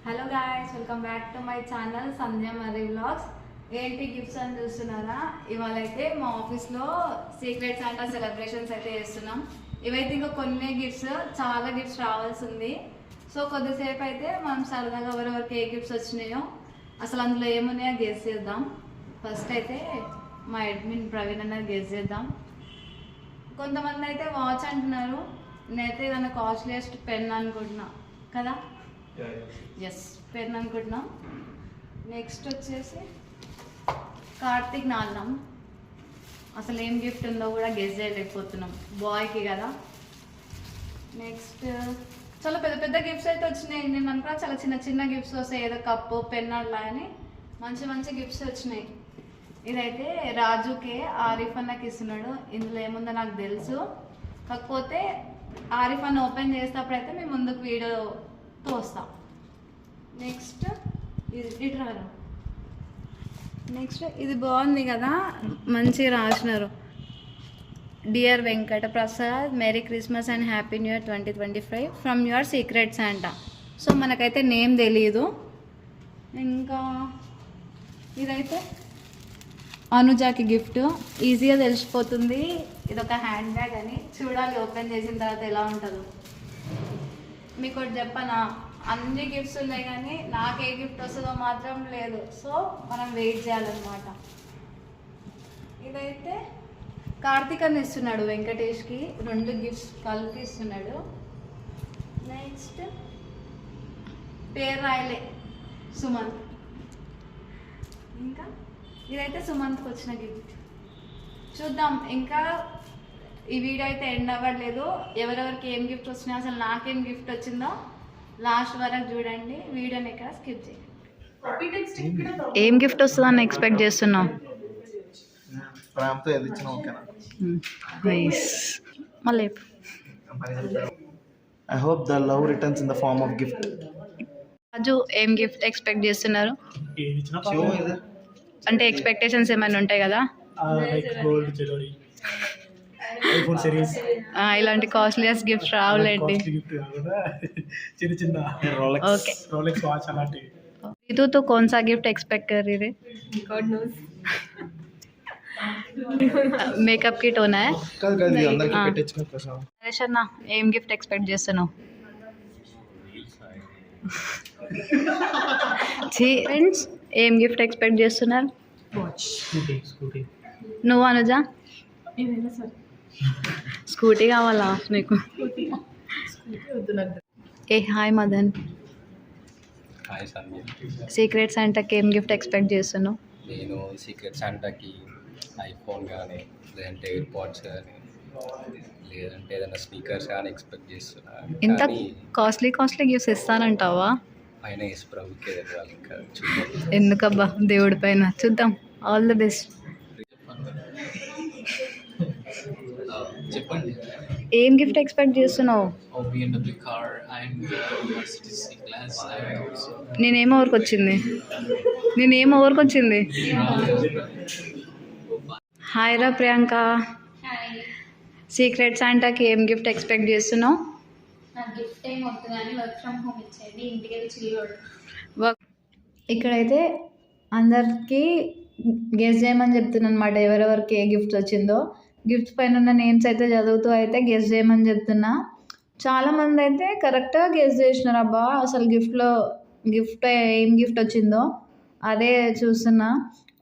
Hello guys, welcome back to my channel Sandhya మరి vlogs. ఏంటి gifts అని చూస్తున్నారా? ఇవాళ అయితే మా ఆఫీస్లో సీక్రెట్ శాంటా సెలబ్రేషన్స్ అయితే చేస్తున్నాం. ఇవైతే ఇంకా కొన్ని గిఫ్ట్స్, చాలా గిఫ్ట్స్ రావాల్సి ఉంది. సో కొద్దిసేపు అయితే మనం సరదాగా ఎవరెవరికి ఏ గిఫ్ట్స్ వచ్చినాయో అసలు అందులో ఏమున్నాయో గెస్ చేద్దాం. ఫస్ట్ అయితే మా అడ్మిన్ ప్రవీణ్ అన్నది గెస్ చేద్దాం. కొంతమంది అయితే వాచ్ అంటున్నారు, నేనైతే ఏదైనా కాస్ట్లీయెస్ట్ పెన్ అనుకుంటున్నా కదా. ఎస్, పెన్ అనుకుంటున్నాం. నెక్స్ట్ వచ్చేసి కార్తీక్ నాలున్నాం. అసలు ఏం గిఫ్ట్ ఉందో కూడా గెస్ చేయలేకపోతున్నాం, బాయ్కి కదా. నెక్స్ట్ చాలా పెద్ద పెద్ద గిఫ్ట్స్ అయితే వచ్చినాయి. నేను అనుకున్నా చాలా చిన్న చిన్న గిఫ్ట్స్ వస్తాయి, ఏదో కప్పు పెన్ అట్లా అని. మంచి మంచి గిఫ్ట్స్ వచ్చినాయి. ఇదైతే రాజుకే ఆరిఫ్ అన్నకి ఇస్తున్నాడు. ఇందులో ఏముందో నాకు తెలుసు, కాకపోతే ఆరిఫ్ అన్న ఓపెన్ చేసేటప్పుడైతే మేము ముందుకు వీడియోతో వస్తాం. నెక్స్ట్ ఇది రాదు. నెక్స్ట్ ఇది బాగుంది కదా, మంచిగా రాసినారు. Dear Venkata Prasad, merry Christmas and happy new year 2025 from your secret Santa. So మనకైతే నేమ్ తెలియదు. ఇంకా ఇదైతే అనుజాకి గిఫ్ట్, ఈజీగా తెలిసిపోతుంది. ఇదొక హ్యాండ్ బ్యాగ్ అని. చూడాలి ఓపెన్ చేసిన తర్వాత ఎలా ఉంటుందో. మీకు ఒకటి చెప్పనా, అన్ని గిఫ్ట్స్ ఉన్నాయి కానీ నాకు ఏ గిఫ్ట్ వస్తుందో మాత్రం లేదు. సో మనం వెయిట్ చేయాలన్నమాట. ఇదైతే కార్తీక్ అని ఇస్తున్నాడు వెంకటేష్కి, 2 గిఫ్ట్స్ కలిపి ఇస్తున్నాడు. నెక్స్ట్ పేరు రాయలే, సుమంత్. ఇంకా ఇదైతే సుమంత్కి వచ్చిన గిఫ్ట్. చూద్దాం, ఇంకా ఈ వీడియో అయితే ఎండ్ అవ్వట్లేదు. ఎవరెవరికి ఏం గిఫ్ట్ వచ్చినా, అసలు నాకేం గిఫ్ట్ వచ్చిందో లాస్ట్ వరకు చూడండి. వీడియోని ఎక్కడ స్కిప్ చేయండి. ఏం గిఫ్ట్ వస్తుందని ఎక్స్పెక్ట్ చేస్తున్నావు? మళ్ళీ I hope the love returns in the form of gift. రాజు ఏం గిఫ్ట్ ఎక్స్పెక్ట్ చేస్తున్నారు? అంటే ఎక్స్పెక్టేషన్స్ ఏమైనా ఉంటాయి కదా, iPhone series ఇలాంటి కాస్ట్లీయెస్ట్ గిఫ్ట్స్ రావులేండి. చిన్న చిన్న Rolex watch అలాంటివి. रितु तो कौन सा गिफ्ट एक्सपेक्ट कर रही है? God knows. మేకప్ కిట్ ఓనా? కాదు కాదు, ఇది అందరికీ పెట్టొచ్చుగా ప్రసాదం. నరేష్ అన్న ఏం గిఫ్ట్ ఎక్స్పెక్ట్ చేస్తున్నావు? ఫ్రెండ్స్ ఏం గిఫ్ట్ ఎక్స్పెక్ట్ చేస్తున్నారు? Watch. స్కూటీ నువ్వు అనుజా? ఏదైనా సరే. స్కూటీ కావాలా మీకు? స్కూటీ వద్దు నాకు. ఏ హాయ్ మదన్. హాయ్ సంధ్య. సీక్రెట్ శాంటాకి ఏం గిఫ్ట్ ఎక్స్పెక్ట్ చేస్తున్నావు? నేను సీక్రెట్ శాంటాకి ఐఫోన్ కానీ, లేదంటే ఎయిర్ పాడ్స్ కానీ, లేదంటే ఏదైనా స్పీకర్స్ కానీ ఎక్స్పెక్ట్ చేస్తున్నాను. ఇంత కానీ కాస్ట్లీ గిఫ్ట్స్ ఇస్తానంటావా? పైన యేసు ప్రభుకే తెలియాలి, ఇంకా చూద్దాం. ఎందుకబ్బా, దేవుడి పైన చూద్దాం. All the best. చెప్పండి. ఏం గిఫ్ట్ ఎక్స్పెక్ట్ చేస్తున్నావు? BMW car and Mercedes C-Class and also నేనేమో ఊరికి వచ్చింది. హాయ్ రా ప్రియాంక. సీక్రెట్ శాంటాకి ఏం గిఫ్ట్ ఎక్స్పెక్ట్ చేస్తున్నావు? నాకు గిఫ్ట్ ఏం వద్దు కానీ వర్క్ ఫ్రమ్ హోమ్ ఇచ్చేయండి, ఇంటికి వెళ్ళి చిల్లుడు. ఇక్కడైతే అందరికీ గెస్ చేయమని చెప్తున్నాను అనమాట, ఎవరెవరికి ఏ గిఫ్ట్ వచ్చిందో. గిఫ్ట్స్ పైన ఉన్న నేమ్స్ అయితే చదువుతూ అయితే గెస్ చేయమని చెప్తున్నా. చాలామంది అయితే కరెక్ట్గా గెస్ చేసినారు. అబ్బా అసలు గిఫ్ట్ ఏం గిఫ్ట్ వచ్చిందో అదే చూస్తున్నా.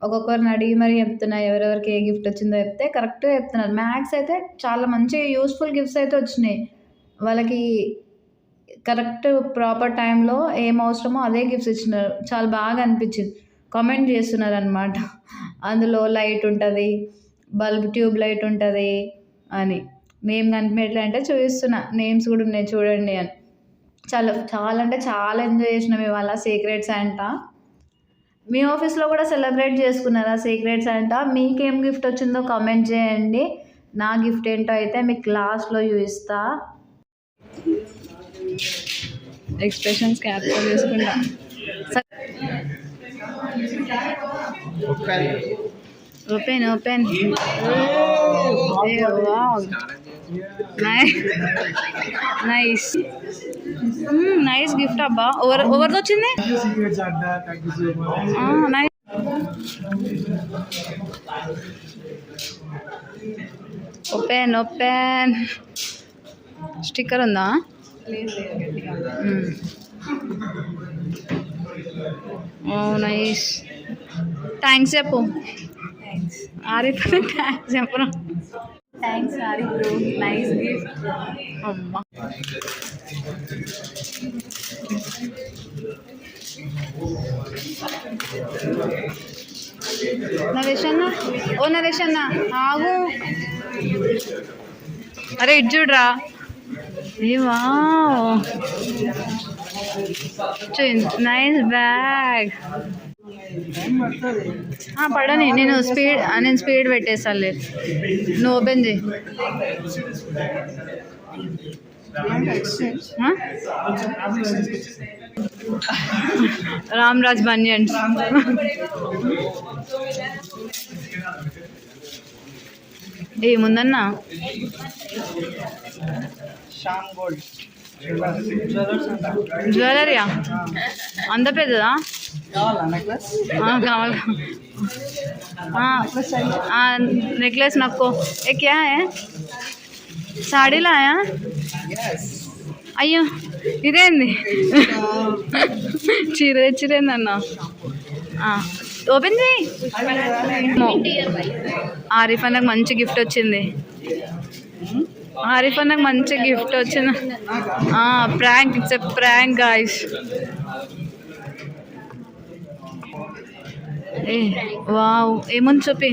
ఒక్కొక్కరిని అడిగి మరీ చెప్తున్నా, ఎవరెవరికి ఏ గిఫ్ట్ వచ్చిందో చెప్తే కరెక్ట్గా చెప్తున్నారు. మ్యాథ్స్ అయితే చాలా మంచి యూస్ఫుల్ గిఫ్ట్స్ అయితే వచ్చినాయి వాళ్ళకి. కరెక్ట్ ప్రాపర్ టైంలో ఏం అవసరమో అదే గిఫ్ట్స్ ఇచ్చినారు. చాలా బాగా అనిపించింది. కామెంట్ చేస్తున్నారు అనమాట, అందులో లైట్ ఉంటుంది, బల్బ్ ట్యూబ్ లైట్ ఉంటుంది అని. నేమ్ కనిపించట్లే అంటే చూపిస్తున్నా, నేమ్స్ కూడా ఉన్నాయి చూడండి అని. చాలా అంటే చాలా ఎంజాయ్ చేసినాం ఇవాళ సీక్రెట్ శాంటా. మీ ఆఫీస్లో కూడా సెలబ్రేట్ చేసుకున్నారా సీక్రెట్ శాంటా? మీకేం గిఫ్ట్ వచ్చిందో కామెంట్ చేయండి. నా గిఫ్ట్ ఏంటో అయితే మీకు లాస్ట్లో చూపిస్తా. ఎక్స్ప్రెషన్స్ క్యాప్చర్ చేసుకుంటా. Open nice. నైస్ గిఫ్ట్ అబ్బా. ఎవరిది వచ్చింది? సీక్రెట్స్ అంట. Thank you so much. Nice. Open sticker ఉందా? ఓ నైస్. థ్యాంక్స్ చెప్పు. ఆరిఫ్ థ్యాంక్స్ చెప్పరా? Thanks sorry bro, nice gift. అమ్మా నరేష్ అన్న, ఓ నరేష్ అన్న ఆగు. అరే ఇటు చూడరా. ఏవా నైస్ బ్యాగ్. పడని, నేను స్పీడ్ పెట్టేసాలే. నువ్వు ఓపెన్ చేయి. రామ్రాజ్ బనియన్స్. ఏముందన్నా? జ్యువెలరీయా? అంత పెద్దదా? కావాలి. नेकलेस नको. ये क्या है? साड़ी लाया? అయ్యో ఇదేంది? చీర తెచ్చిరేందన్న. ఓపెన్ చేయి. ఆరిఫ్ అన్నకు మంచి గిఫ్ట్ వచ్చింది. ఆరిఫ్ అన్నకు మంచి గిఫ్ట్ వచ్చింది. Prank, it's a prank guys. A wow, ఏముంది చూపి.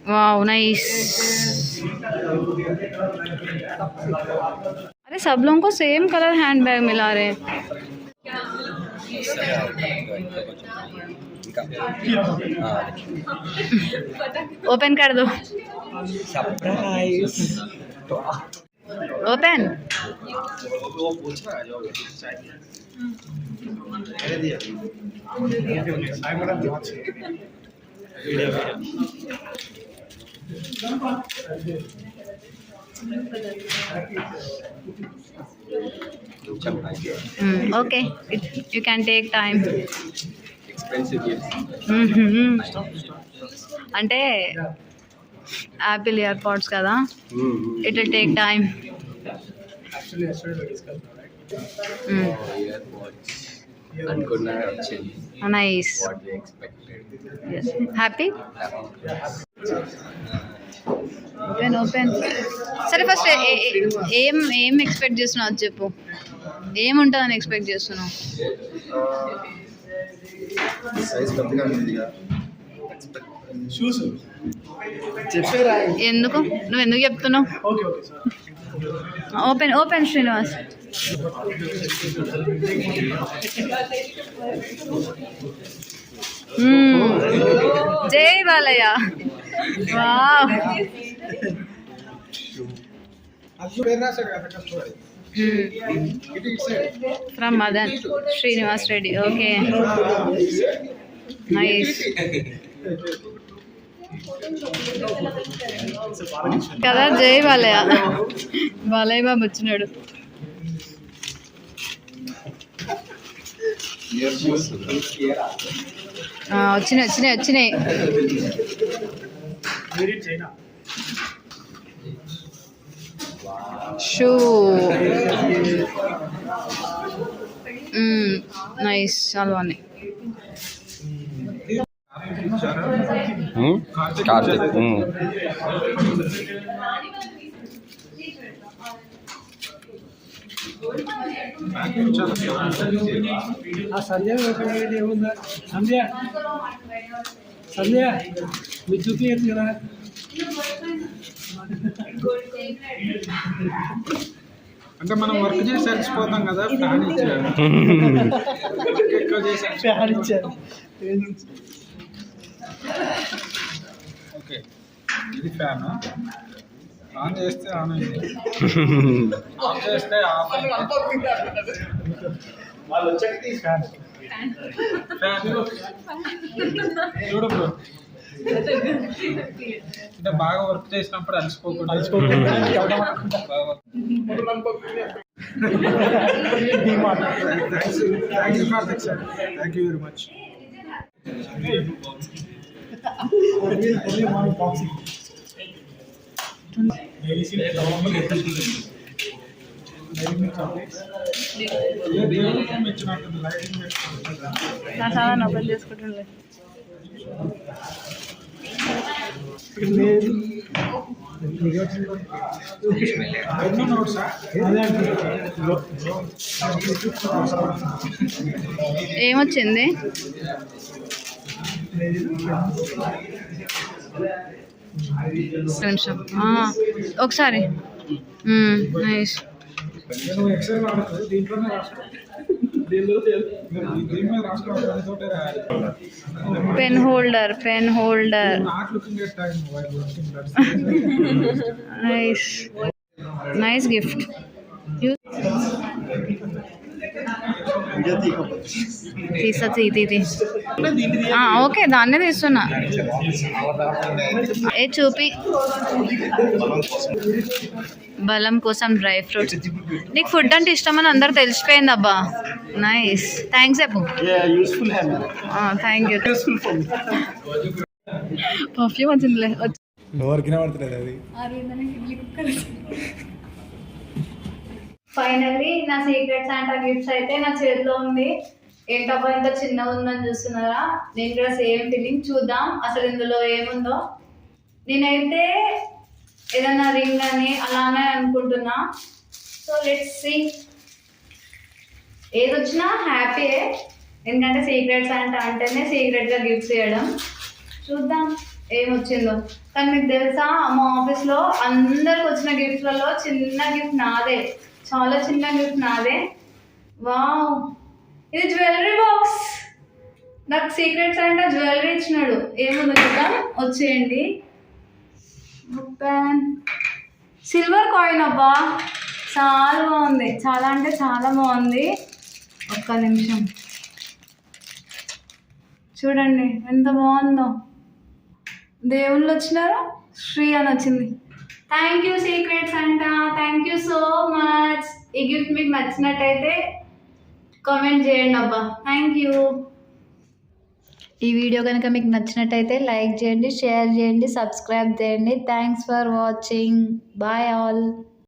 Wow nice. अरे सब लोगों को सेम कलर हैंड बैग मिला रहे हैं. ओपन कर दो. Surprise. Open. Okay, you can take time. Expensive gifts. అంటే యాపిల్ ఇయర్ పాడ్స్ కదా, it will take time. Actually, yesterday we discussed, right? Earpods. అనుకున్నా వచ్చింది. Nice. What we expected. Yes. Happy? Open. సరే ఫస్ట్ ఏం expect చేస్తున్నావు అది చెప్పు. ఏముంటుందని expect చేస్తున్నావు? సైజ్ పెద్దగా ఉంది. షూస్ ఎందుకు నువ్వు ఎందుకు చెప్తున్నావు? Okay okay sir. Open Srinivas. జై Balayya. Wow. From Madan Srinivas Reddy. Okay nice కదా. జై బాలయ్య. బాలయ్య బాబు వచ్చినాడు. వచ్చినాయి. షూ. నైస్, చాలా బాగున్నాయి. కార్తిక్. సంధ్య ఏముందా? సంధ్య మీరు చూపించచ్చు కదా. అంటే మనం వర్క్ చేసి అలసిపోతాం కదా, ఫ్యాన్ ఇచ్చారు. ఎక్కువ చేసి ఫ్యాన్ ఇచ్చారు. ఓకే, ఇది ఫ్యాన్ ఆన్ చేస్తే ఆన్ అయింది, ఆఫ్ చేస్తే ఆఫ్ అయింది. వాళ్ళు వచ్చాక ఫ్యాన్ ఫ్యాన్ చూడు బ్రో. అంటే బాగా వర్క్ చేసినప్పుడు అలసిపోకుండా thank you very much. Open చేసుకుంటుండే ఏమొచ్చింది? నిమిషం ఒకసారి. Nice. Pen holder nice nice gift. Okay దాన్నే తీస్తున్నా. ఏ చూపి. బలం కోసం డ్రై ఫ్రూట్స్. నీకు ఫుడ్ అంటే ఇష్టమని అందరు తెలిసిపోయింది అబ్బా. నైస్. థ్యాంక్స్ చెప్పు. Thank you. పర్ఫ్యూమ్ వచ్చిందిలే. ఫైనల్లీ నా సీక్రెట్ శాంటా గిఫ్ట్స్ అయితే నా చేతిలో ఉంది. ఏంటబ్బా ఇంత చిన్నగా ఉందని చూస్తున్నారా? నేను కూడా సేమ్ ఫీలింగ్. చూద్దాం అసలు ఇందులో ఏముందో. నేనైతే ఏదైనా రింగ్ అని అలానే అనుకుంటున్నా. So let's see. ఏదొచ్చినా హ్యాపీయే, ఎందుకంటే సీక్రెట్ శాంటా అంటేనే సీక్రెట్గా గిఫ్ట్స్ ఇవ్వడం. చూద్దాం ఏమొచ్చిందో. కానీ మీకు తెలుసా, మా ఆఫీస్లో అందరికి వచ్చిన గిఫ్ట్లలో చిన్న గిఫ్ట్ నాదే, చాలా చిన్న గిఫ్ట్ నాదే. వావ్, ఇది జ్యువెలరీ బాక్స్. నాకు సీక్రెట్ శాంటా జ్యువెలరీ ఇచ్చినాడు. ఏముందో చూద్దాం, వచ్చేయండి. సిల్వర్ కాయిన్ అబ్బా, చాలా బాగుంది. చాలా అంటే చాలా బాగుంది. ఒక్క నిమిషం చూడండి ఎంత బాగుందో. దేవుళ్ళు వచ్చినారు, శ్రీ అని వచ్చింది. Thank you secret Santa, thank you so much. ఈ గిఫ్ట్ మీకు నచ్చినట్టయితే కామెంట్ చేయండి అబ్బా. Thank you. ఈ వీడియో కనుక మీకు నచ్చినట్టయితే లైక్ చేయండి, షేర్ చేయండి, సబ్స్క్రైబ్ చేయండి. Thanks for watching. Bye all.